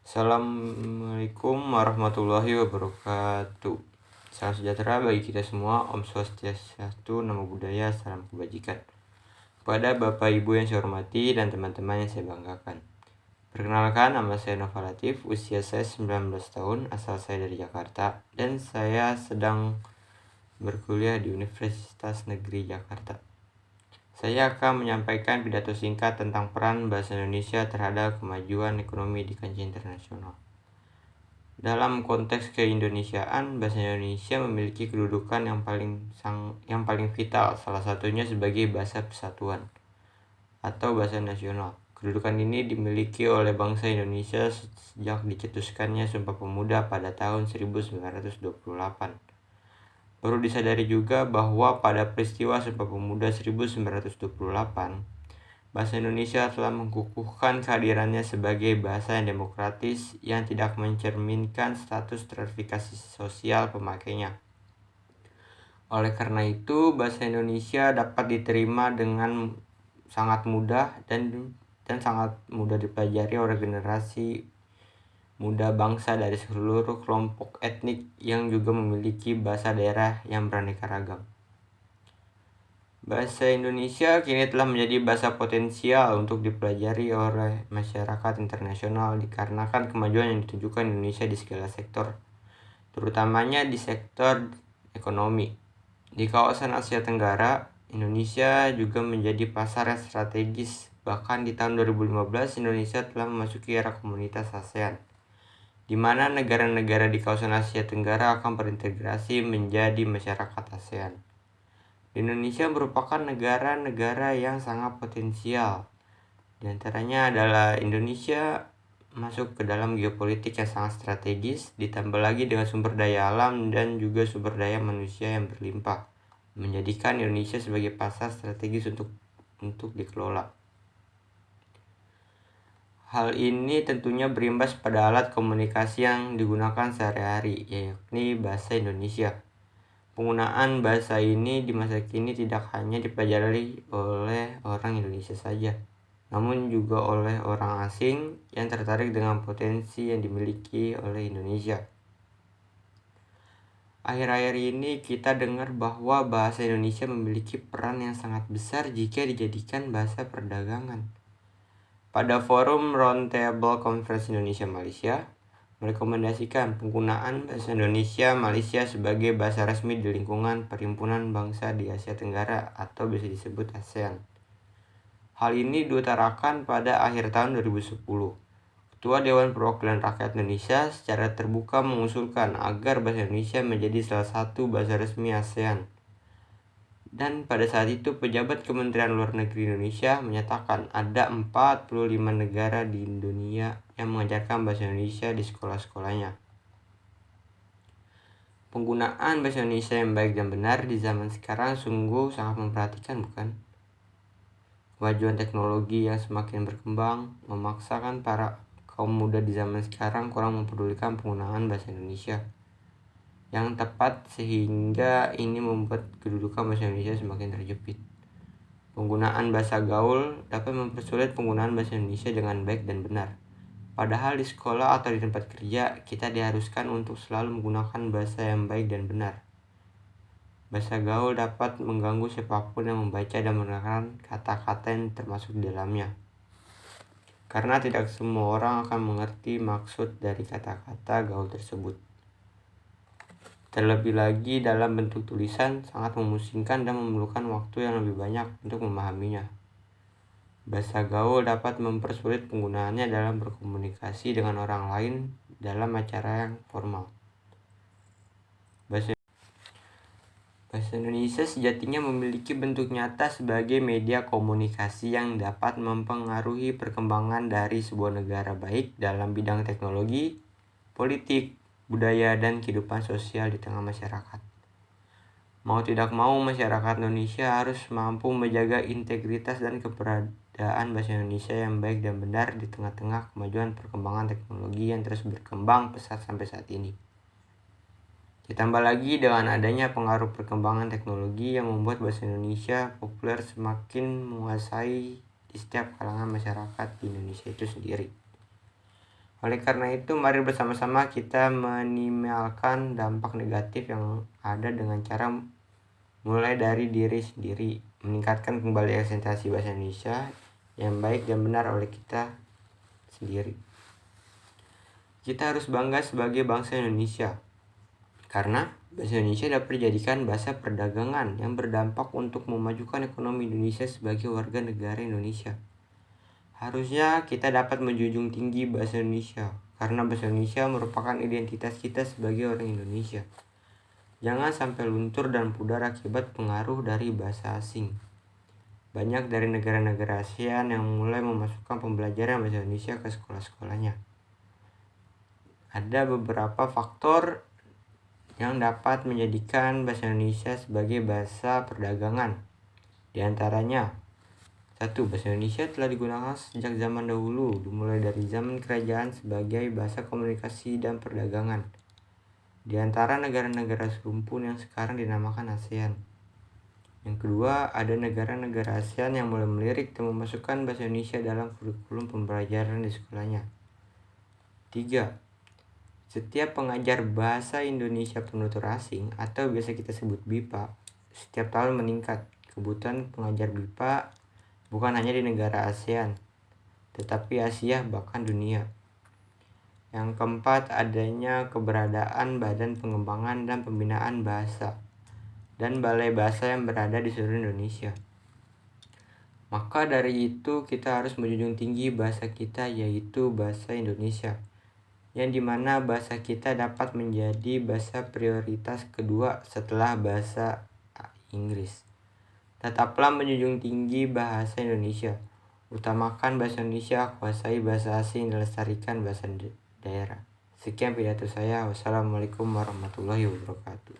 Assalamualaikum warahmatullahi wabarakatuh. Salam sejahtera bagi kita semua. Om Swastiastu, Namo Buddhaya, salam kebajikan. Kepada Bapak Ibu yang saya hormati dan teman-teman yang saya banggakan. Perkenalkan, nama saya Nova Latif, usia saya 19 tahun, asal saya dari Jakarta, dan saya sedang berkuliah di Universitas Negeri Jakarta. Saya akan menyampaikan pidato singkat tentang peran bahasa Indonesia terhadap kemajuan ekonomi di kancah internasional. Dalam konteks keindonesiaan, bahasa Indonesia memiliki kedudukan yang paling vital, salah satunya sebagai bahasa persatuan atau bahasa nasional. Kedudukan ini dimiliki oleh bangsa Indonesia sejak dicetuskannya Sumpah Pemuda pada tahun 1928. Perlu disadari juga bahwa pada peristiwa Sumpah Pemuda 1928, bahasa Indonesia telah mengukuhkan kehadirannya sebagai bahasa yang demokratis yang tidak mencerminkan status stratifikasi sosial pemakainya. Oleh karena itu, bahasa Indonesia dapat diterima dengan sangat mudah dan sangat mudah dipelajari oleh generasi muda bangsa dari seluruh kelompok etnik yang juga memiliki bahasa daerah yang beraneka ragam. Bahasa Indonesia kini telah menjadi bahasa potensial untuk dipelajari oleh masyarakat internasional dikarenakan kemajuan yang ditunjukkan Indonesia di segala sektor, terutamanya di sektor ekonomi. Di kawasan Asia Tenggara, Indonesia juga menjadi pasar yang strategis. Bahkan di tahun 2015, Indonesia telah memasuki era komunitas ASEAN, di mana negara-negara di kawasan Asia Tenggara akan berintegrasi menjadi masyarakat ASEAN. Indonesia merupakan negara-negara yang sangat potensial. Di antaranya adalah Indonesia masuk ke dalam geopolitik yang sangat strategis, ditambah lagi dengan sumber daya alam dan juga sumber daya manusia yang berlimpah, menjadikan Indonesia sebagai pasar strategis untuk dikelola. Hal ini tentunya berimbas pada alat komunikasi yang digunakan sehari-hari, yakni bahasa Indonesia. Penggunaan bahasa ini di masa kini tidak hanya dipelajari oleh orang Indonesia saja, namun juga oleh orang asing yang tertarik dengan potensi yang dimiliki oleh Indonesia. Akhir-akhir ini kita dengar bahwa bahasa Indonesia memiliki peran yang sangat besar jika dijadikan bahasa perdagangan. Pada forum Roundtable Conference Indonesia-Malaysia, merekomendasikan penggunaan bahasa Indonesia Malaysia sebagai bahasa resmi di lingkungan Perhimpunan Bangsa di Asia Tenggara atau bisa disebut ASEAN. Hal ini diutarakan pada akhir tahun 2010. Ketua Dewan Perwakilan Rakyat Indonesia secara terbuka mengusulkan agar bahasa Indonesia menjadi salah satu bahasa resmi ASEAN. Dan pada saat itu pejabat Kementerian Luar Negeri Indonesia menyatakan ada 45 negara di dunia yang mengajarkan bahasa Indonesia di sekolah-sekolahnya. Penggunaan bahasa Indonesia yang baik dan benar di zaman sekarang sungguh sangat memperhatikan, bukan? Kemajuan teknologi yang semakin berkembang memaksakan para kaum muda di zaman sekarang kurang mempedulikan penggunaan bahasa Indonesia yang tepat, sehingga ini membuat kedudukan bahasa Indonesia semakin terjepit. Penggunaan bahasa gaul dapat mempersulit penggunaan bahasa Indonesia dengan baik dan benar. Padahal di sekolah atau di tempat kerja, kita diharuskan untuk selalu menggunakan bahasa yang baik dan benar. Bahasa gaul dapat mengganggu siapapun yang membaca dan menggunakan kata-kata yang termasuk di dalamnya. Karena tidak semua orang akan mengerti maksud dari kata-kata gaul tersebut. Terlebih lagi dalam bentuk tulisan sangat memusingkan dan memerlukan waktu yang lebih banyak untuk memahaminya. Bahasa gaul dapat mempersulit penggunaannya dalam berkomunikasi dengan orang lain dalam acara yang formal. Bahasa Indonesia sejatinya memiliki bentuk nyata sebagai media komunikasi yang dapat mempengaruhi perkembangan dari sebuah negara baik dalam bidang teknologi, politik, budaya, dan kehidupan sosial di tengah masyarakat. Mau tidak mau, masyarakat Indonesia harus mampu menjaga integritas dan keberadaan bahasa Indonesia yang baik dan benar di tengah-tengah kemajuan perkembangan teknologi yang terus berkembang pesat sampai saat ini. Ditambah lagi dengan adanya pengaruh perkembangan teknologi yang membuat bahasa Indonesia populer semakin menguasai di setiap kalangan masyarakat di Indonesia itu sendiri. Oleh karena itu, mari bersama-sama kita minimalkan dampak negatif yang ada dengan cara mulai dari diri sendiri, meningkatkan kembali eksistensi bahasa Indonesia yang baik dan benar oleh kita sendiri. Kita harus bangga sebagai bangsa Indonesia, karena bahasa Indonesia dapat dijadikan bahasa perdagangan yang berdampak untuk memajukan ekonomi Indonesia sebagai warga negara Indonesia. Harusnya kita dapat menjunjung tinggi bahasa Indonesia, karena bahasa Indonesia merupakan identitas kita sebagai orang Indonesia. Jangan sampai luntur dan pudar akibat pengaruh dari bahasa asing. Banyak dari negara-negara ASEAN yang mulai memasukkan pembelajaran bahasa Indonesia ke sekolah-sekolahnya. Ada beberapa faktor yang dapat menjadikan bahasa Indonesia sebagai bahasa perdagangan. Di antaranya, 1. Bahasa Indonesia telah digunakan sejak zaman dahulu, dimulai dari zaman kerajaan sebagai bahasa komunikasi dan perdagangan di antara negara-negara serumpun yang sekarang dinamakan ASEAN. Yang kedua, ada negara-negara ASEAN yang mulai melirik dan memasukkan bahasa Indonesia dalam kurikulum pembelajaran di sekolahnya. 3. Setiap pengajar bahasa Indonesia penutur asing atau biasa kita sebut BIPA setiap tahun meningkat. Kebutuhan pengajar BIPA bukan hanya di negara ASEAN, tetapi Asia bahkan dunia. Yang keempat, adanya keberadaan Badan Pengembangan dan Pembinaan Bahasa dan Balai Bahasa yang berada di seluruh Indonesia. Maka dari itu kita harus menjunjung tinggi bahasa kita, yaitu bahasa Indonesia, yang dimana bahasa kita dapat menjadi bahasa prioritas kedua setelah bahasa Inggris. Tetaplah menjunjung tinggi bahasa Indonesia, utamakan bahasa Indonesia, kuasai bahasa asing, dan lestarikan bahasa daerah. Sekian pidato saya. Wassalamualaikum warahmatullahi wabarakatuh.